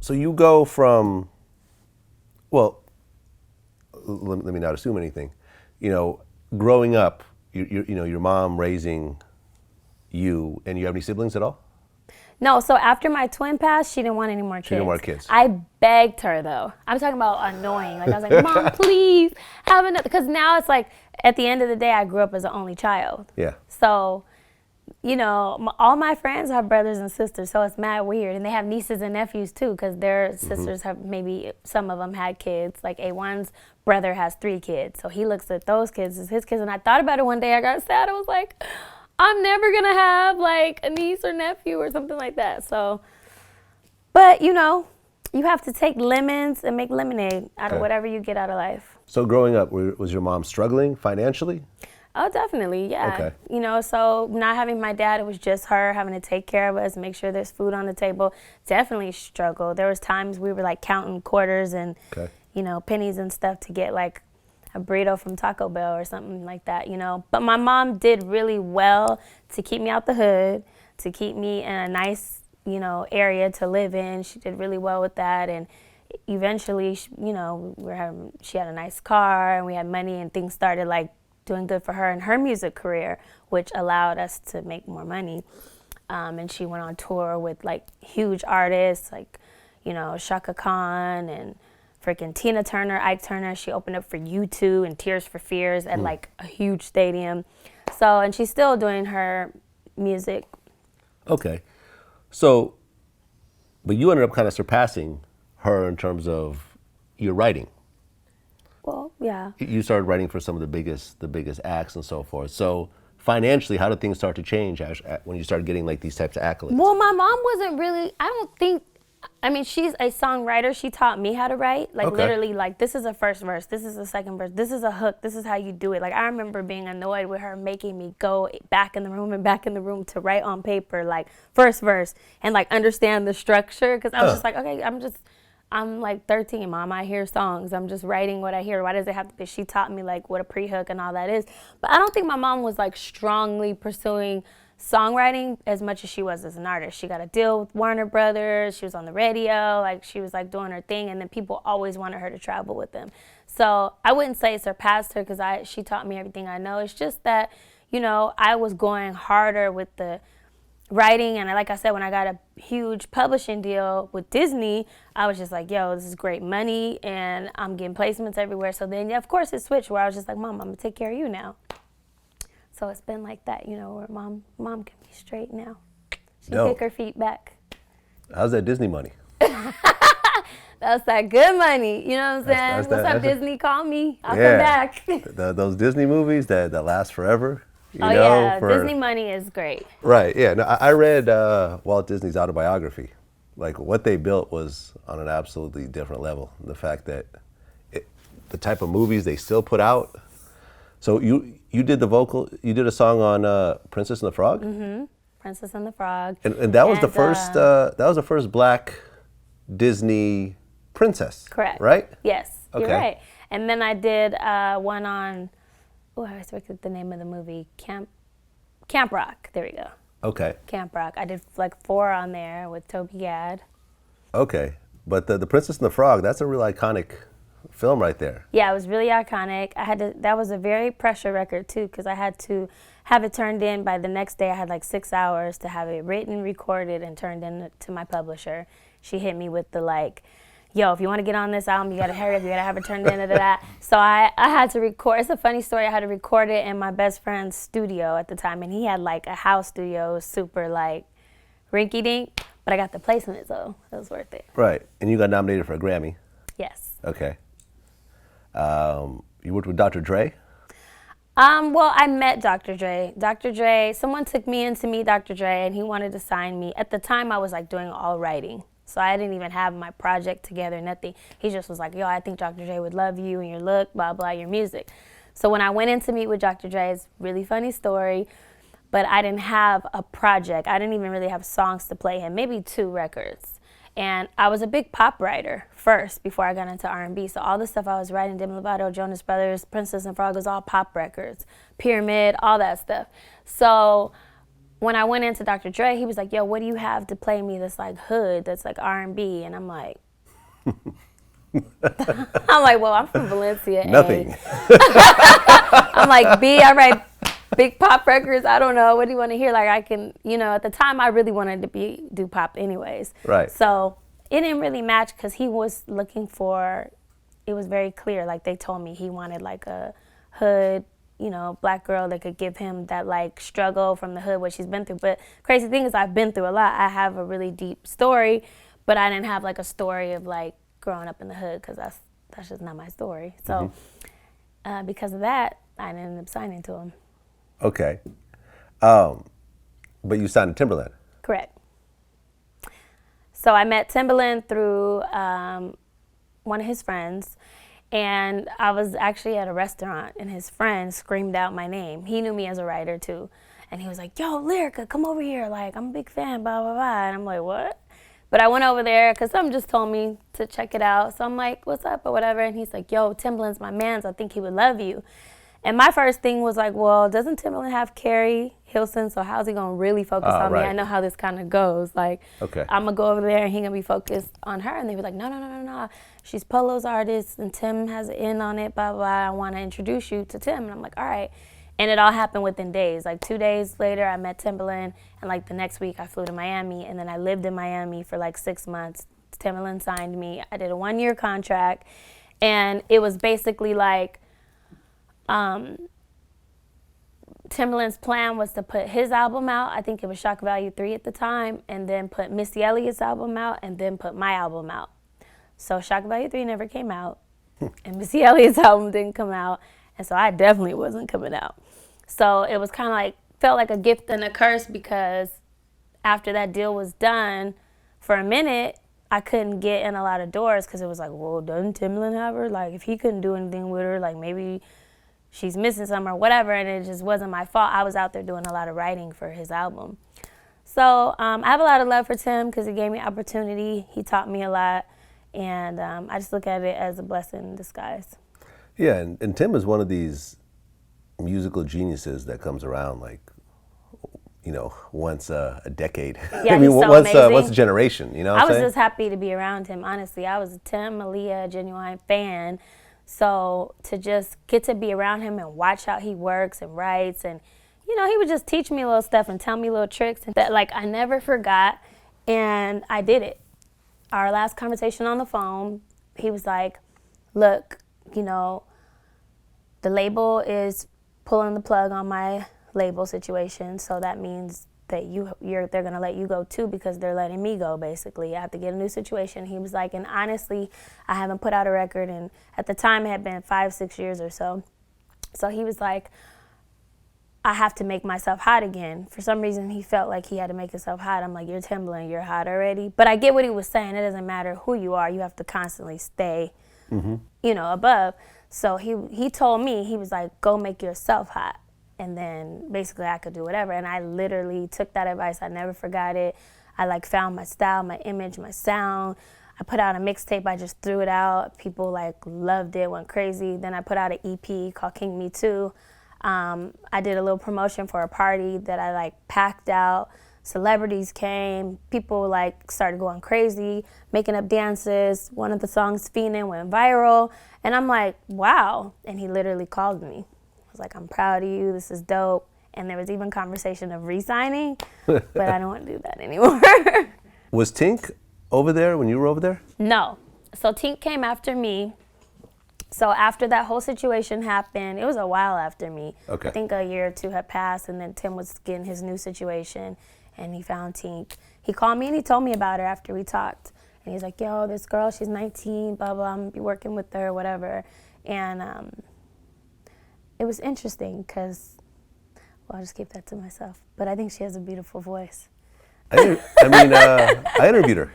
So you go from, well, let me not assume anything. You know, growing up, you know, your mom raising you, and you have any siblings at all? No, so after my twin passed, she didn't want any more kids. She didn't want kids. I begged her though. I'm talking about annoying. Like I was like, Mom, please have another. Because now it's like, at the end of the day, I grew up as an only child. Yeah. So, you know, all my friends have brothers and sisters, so it's mad weird. And they have nieces and nephews too, because their sisters have, maybe some of them had kids. Like A1's brother has 3 kids, so he looks at those kids as his kids. And I thought about it one day, I got sad. I was like, I'm never gonna have like a niece or nephew or something like that. So, but you know, you have to take lemons and make lemonade out of whatever you get out of life. So growing up, was your mom struggling financially? Oh, definitely, yeah. Okay. You know, so not having my dad, it was just her having to take care of us, make sure there's food on the table. Definitely struggled. There was times we were like counting quarters and, you know, pennies and stuff to get like a burrito from Taco Bell or something like that, you know. But my mom did really well to keep me out the hood, to keep me in a nice, you know, area to live in. She did really well with that. And eventually, you know, she had a nice car and we had money and things started like doing good for her in her music career, which allowed us to make more money. And she went on tour with like huge artists like, you know, Chaka Khan and freaking Tina Turner, Ike Turner. She opened up for U2 and Tears for Fears at like a huge stadium. So, and she's still doing her music. Okay. So, but you ended up kind of surpassing her in terms of your writing. Well, yeah. You started writing for some of the biggest acts and so forth. So financially, how did things start to change when you started getting like these types of accolades? Well, my mom wasn't really, I don't think, I mean, she's a songwriter. She taught me how to write. Like literally, like this is a first verse, this is a second verse, this is a hook, this is how you do it. Like I remember being annoyed with her making me go back in the room and back in the room to write on paper, like first verse and like understand the structure. Cause I was just like, okay, I'm like 13, Mom. I hear songs. I'm just writing what I hear. Why does it have to be? She taught me like what a pre-hook and all that is. But I don't think my mom was like strongly pursuing songwriting as much as she was as an artist. She got a deal with Warner Brothers. She was on the radio. Like she was like doing her thing. And then people always wanted her to travel with them. So I wouldn't say it surpassed her because she taught me everything I know. It's just that, you know, I was going harder with the writing, and like I said, when I got a huge publishing deal with Disney, I was just like, yo, this is great money and I'm getting placements everywhere. So then, yeah, of course it switched where I was just like, Mom, I'm gonna take care of you now. So it's been like that, you know, where mom can be straight now. She can kick her feet back. How's that Disney money? That's that good money, you know what I'm saying? What's up, Disney? Call me, I'll come back. Those Disney movies that last forever. You know, yeah, Disney money is great. Right, yeah. No, I read Walt Disney's autobiography. Like, what they built was on an absolutely different level. The fact that the type of movies they still put out. So you did the vocal, you did a song on Princess and the Frog? Mm-hmm, Princess and the Frog. And that was the first Black Disney princess. Correct. Right? Yes, okay. You're right. And then I did one on, I forget the name of the movie, Camp Rock. There we go. Okay. Camp Rock. I did like 4 on there with Toby Gad. Okay, but the Princess and the Frog, that's a real iconic film right there. Yeah, it was really iconic. That was a very pressure record too, because I had to have it turned in by the next day. I had like 6 hours to have it written, recorded, and turned in to my publisher. She hit me with the like, yo, if you want to get on this album, you got to hurry up, you got to have it turned in, that. So I had to record, it's a funny story, I had to record it in my best friend's studio at the time, and he had like a house studio, super like rinky-dink, but I got the placement, so it was worth it. Right, and you got nominated for a Grammy. Yes. Okay. You worked with Dr. Dre? Well, I met Dr. Dre. Dr. Dre, someone took me in to meet Dr. Dre, and he wanted to sign me. At the time, I was like doing all writing. So I didn't even have my project together, nothing. He just was like, yo, I think Dr. Dre would love you and your look, blah, blah, your music. So when I went in to meet with Dr. Dre, it's a really funny story, but I didn't have a project. I didn't even really have songs to play him, maybe 2 records. And I was a big pop writer first before I got into R&B. So all the stuff I was writing, Demi Lovato, Jonas Brothers, Princess and Frog, was all pop records, Pyramid, all that stuff. So when I went into Dr. Dre, he was like, yo, what do you have to play me that's like hood, that's like R&B? And I'm like, well, I'm from Valencia. Nothing. I'm like, B, I write big pop records. I don't know. What do you want to hear? Like, I can, at the time I really wanted to do pop anyways. Right. So it didn't really match because he was looking for, it was very clear. Like, they told me he wanted like a hood, black girl that could give him that like struggle from the hood, what she's been through. But crazy thing is I've been through a lot. I have a really deep story, but I didn't have like a story of like growing up in the hood because that's just not my story. So because of that, I ended up signing to him. Okay. But you signed to Timbaland. Correct. So I met Timbaland through one of his friends. And I was actually at a restaurant, and his friend screamed out my name. He knew me as a writer, too. And he was like, yo, Lyrica, come over here. Like, I'm a big fan, blah, blah, blah. And I'm like, what? But I went over there because someone just told me to check it out. So I'm like, what's up or whatever? And he's like, yo, Timbaland's my man's. I think he would love you. And my first thing was like, well, doesn't Timbaland have Carrie Hilson? So how's he going to really focus on me? I know how this kind of goes. Like, okay. I'm going to go over there and he's going to be focused on her. And they were like, no. She's Polo's artist and Tim has an in on it, blah, blah, blah. I want to introduce you to Tim. And I'm like, all right. And it all happened within days. Like 2 days later, I met Timbaland. And like the next week, I flew to Miami. And then I lived in Miami for like 6 months. Timbaland signed me. I did a 1-year contract. And it was basically like, Timbaland's plan was to put his album out. I think it was Shock Value 3 at the time, and then put Missy Elliott's album out, and then put my album out. So Shock Value 3 never came out, and Missy Elliott's album didn't come out, and so I definitely wasn't coming out. So it was kind of like, felt like a gift and a curse because after that deal was done, for a minute, I couldn't get in a lot of doors because it was like, well, doesn't Timbaland have her? Like, if he couldn't do anything with her, like maybe she's missing something or whatever, and it just wasn't my fault. I was out there doing a lot of writing for his album. So I have a lot of love for Tim because he gave me opportunity. He taught me a lot, and I just look at it as a blessing in disguise. Yeah, and Tim is one of these musical geniuses that comes around like, once a decade. Yeah, I mean, he's so once amazing. A generation, what I I'm was saying? just happy to be around him, honestly. I was a Tim, Aaliyah, genuine fan. So to just get to be around him and watch how he works and writes, and he would just teach me little stuff and tell me little tricks and that like I never forgot, and I did it. Our last conversation on the phone, he was like, look, the label is pulling the plug on my label situation, so that means that they're gonna let you go too because they're letting me go. Basically, I have to get a new situation. He was like, and honestly, I haven't put out a record, and at the time it had been 5-6 years or so. So he was like, I have to make myself hot again. For some reason, he felt like he had to make himself hot. I'm like, you're Timbaland, you're hot already. But I get what he was saying. It doesn't matter who you are. You have to constantly stay, above. So he told me, he was like, go make yourself hot. And then basically I could do whatever. And I literally took that advice. I never forgot it. I like found my style, my image, my sound. I put out a mixtape. I just threw it out. People like loved it, went crazy. Then I put out an EP called King Me Too. I did a little promotion for a party that I like packed out. Celebrities came. People like started going crazy, making up dances. One of the songs, Fiendin', went viral. And I'm like, wow. And he literally called me. I was like, I'm proud of you, this is dope. And there was even conversation of re-signing, but I don't want to do that anymore. Was Tink over there when you were over there? No. So Tink came after me. So after that whole situation happened, it was a while after me. Okay. I think a year or two had passed, and then Tim was getting his new situation, and he found Tink. He called me and he told me about her after we talked. And he's like, yo, this girl, she's 19, blah, blah, I'm going to be working with her, whatever. And it was interesting because, well, I'll just keep that to myself. But I think she has a beautiful voice. I interviewed her.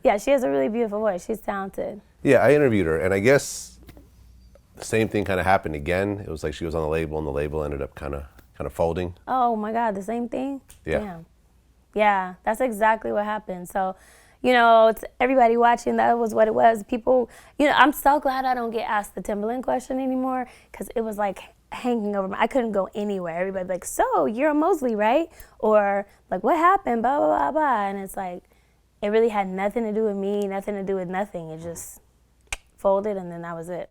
Yeah, she has a really beautiful voice. She's talented. Yeah, I interviewed her, and I guess the same thing kind of happened again. It was like she was on the label, and the label ended up kind of folding. Oh my God, the same thing? Yeah. Damn. Yeah, that's exactly what happened. So, it's everybody watching, that was what it was. People, I'm so glad I don't get asked the Timbaland question anymore because it was like hanging over me. I couldn't go anywhere. Everybody like, so you're a Mosley, right? Or like, what happened? Blah, blah, blah, blah. And it's like, it really had nothing to do with me, nothing to do with nothing. It just folded, and then that was it.